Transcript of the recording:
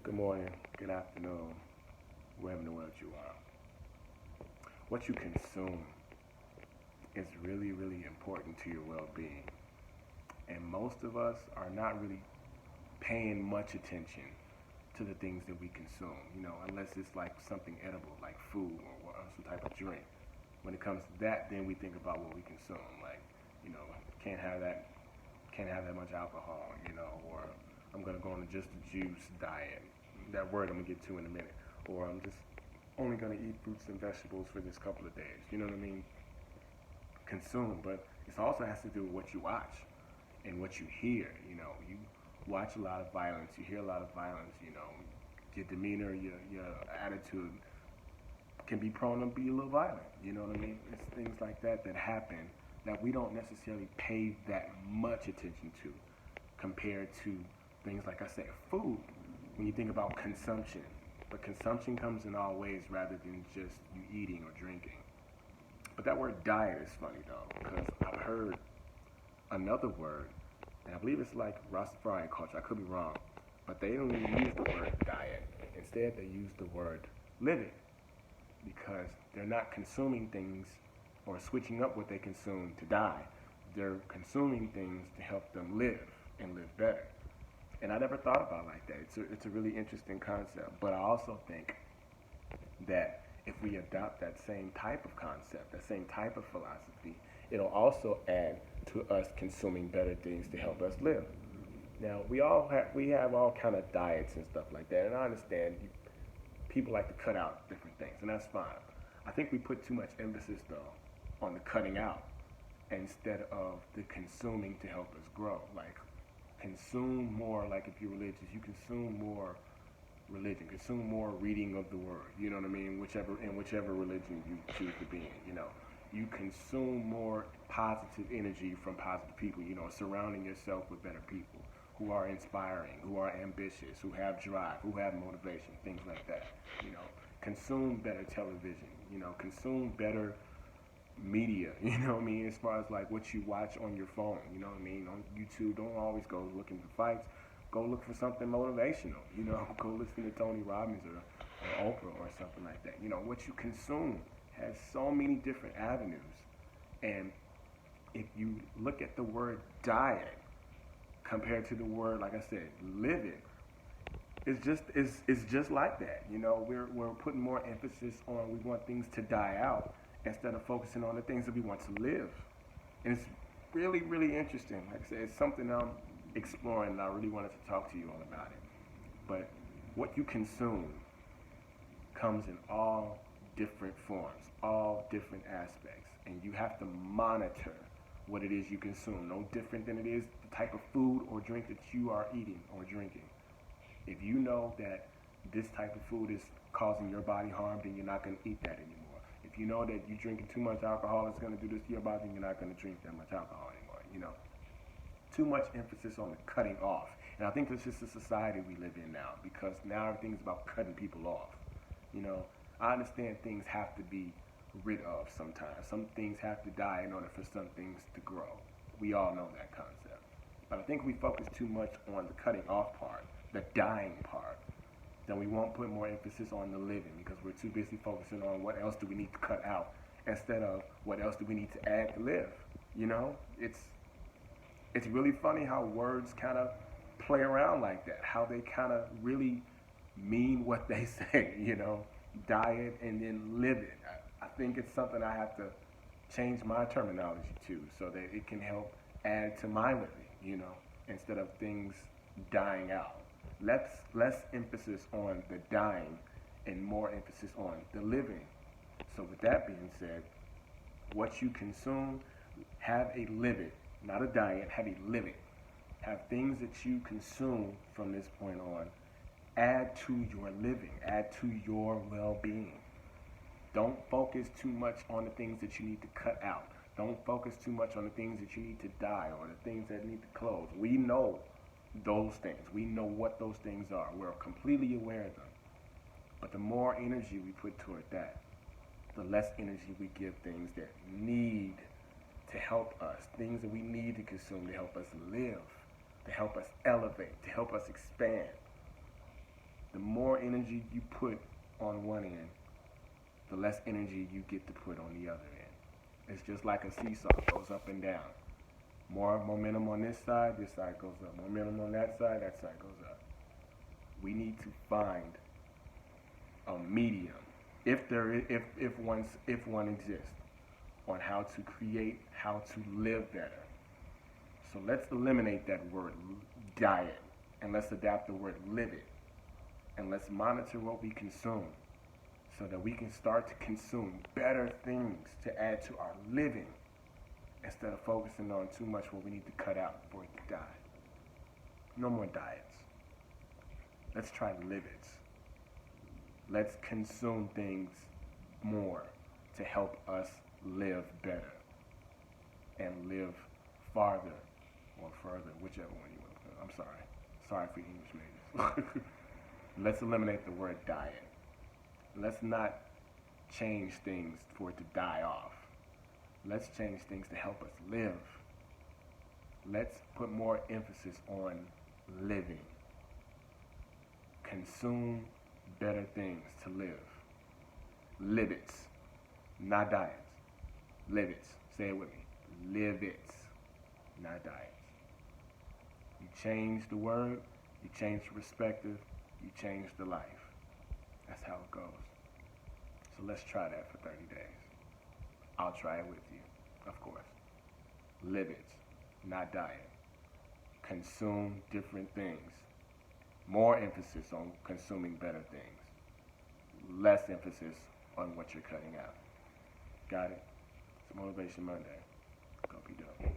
Good morning, good afternoon, wherever in the world you are. What you consume is really, really important to your well being. And most of us are not really paying much attention to the things that we consume, unless it's like something edible, like food or some type of drink. When it comes to that, then we think about what we consume. Like, you know, can't have that, can't have that much alcohol, or I'm gonna go on a just a juice diet. That word I'm gonna get to in a minute. Or I'm just only gonna eat fruits and vegetables for this couple of days. You know what I mean? Consume, but it also has to do with what you watch and what you hear. You watch a lot of violence, you hear a lot of violence. Your demeanor, your attitude can be prone to be a little violent. You know what I mean? It's things like that that happen that we don't necessarily pay that much attention to compared to things like I said, food. When you think about consumption, but consumption comes in all ways rather than just you eating or drinking. But that word diet is funny though, because I've heard another word, and I believe it's like Rastafarian culture. I could be wrong, but they don't even use the word diet. Instead, they use the word living, because they're not consuming things or switching up what they consume to die. They're consuming things to help them live and live better. And I never thought about it like that. It's a really interesting concept. But I also think that if we adopt that same type of concept, that same type of philosophy, it'll also add to us consuming better things to help us live. Now we have all kind of diets and stuff like that, and I understand people like to cut out different things, and that's fine. I think we put too much emphasis though on the cutting out instead of the consuming to help us grow. Like consume more, like if you're religious, you consume more religion, consume more reading of the word. You know what I mean? Whichever religion you choose to be in, you consume more positive energy from positive people. Surrounding yourself with better people who are inspiring, who are ambitious, who have drive, who have motivation, things like that. You know, consume better television. Consume better media, what I mean, as far as like what you watch on your phone, what I mean, on YouTube. Don't always go looking for fights. Go look for something motivational, go listen to Tony Robbins or Oprah or something like that. What you consume has so many different avenues. And if you look at the word diet compared to the word, like I said, living, it's just like that. We're putting more emphasis on we want things to die out instead of focusing on the things that we want to live. And it's really, really interesting. Like I said, it's something I'm exploring, and I really wanted to talk to you all about it. But what you consume comes in all different forms, all different aspects, and you have to monitor what it is you consume. No different than it is the type of food or drink that you are eating or drinking. If you know that this type of food is causing your body harm, then you're not going to eat that anymore. If you know that you're drinking too much alcohol, it's going to do this to your body, then you're not going to drink that much alcohol anymore. Too much emphasis on the cutting off. And I think that's just the society we live in now, because now everything's about cutting people off. I understand things have to be rid of sometimes. Some things have to die in order for some things to grow. We all know that concept. But I think we focus too much on the cutting off part, the dying part. Then we won't put more emphasis on the living because we're too busy focusing on what else do we need to cut out instead of what else do we need to add to live. It's really funny how words kind of play around like that, how they kind of really mean what they say, diet and then live it. I think it's something I have to change my terminology to so that it can help add to my living, instead of things dying out. Less emphasis on the dying and more emphasis on the living. So with that being said, what you consume, have a limit, not a diet, have a limit. Have things that you consume from this point on add to your living, add to your well-being. Don't focus too much on the things that you need to cut out. Don't focus too much on the things that you need to die or the things that need to close. We know those things. We know what those things are. We're completely aware of them. But the more energy we put toward that, the less energy we give things that need to help us, things that we need to consume to help us live, to help us elevate, to help us expand. The more energy you put on one end, the less energy you get to put on the other end. It's just like a seesaw, it goes up and down. More momentum on this side goes up. Momentum on that side goes up. We need to find a medium, if one exists, on how to create, how to live better. So let's eliminate that word diet, and let's adapt the word live it, and let's monitor what we consume so that we can start to consume better things to add to our living instead of focusing on too much what we need to cut out for it to die. No more diets. Let's try livets. Let's consume things more to help us live better and live farther or further, whichever one you want to put. I'm sorry. Sorry for English majors. Let's eliminate the word diet. Let's not change things for it to die off. Let's change things to help us live. Let's put more emphasis on living. Consume better things to live. Livets, not diets. Livets. Say it with me. Livets, not diets. You change the word, you change the perspective, you change the life. That's how it goes. So let's try that for 30 days. I'll try it with you, of course. Livets, not diet. Consume different things. More emphasis on consuming better things. Less emphasis on what you're cutting out. Got it? It's Motivation Monday. Go be dope.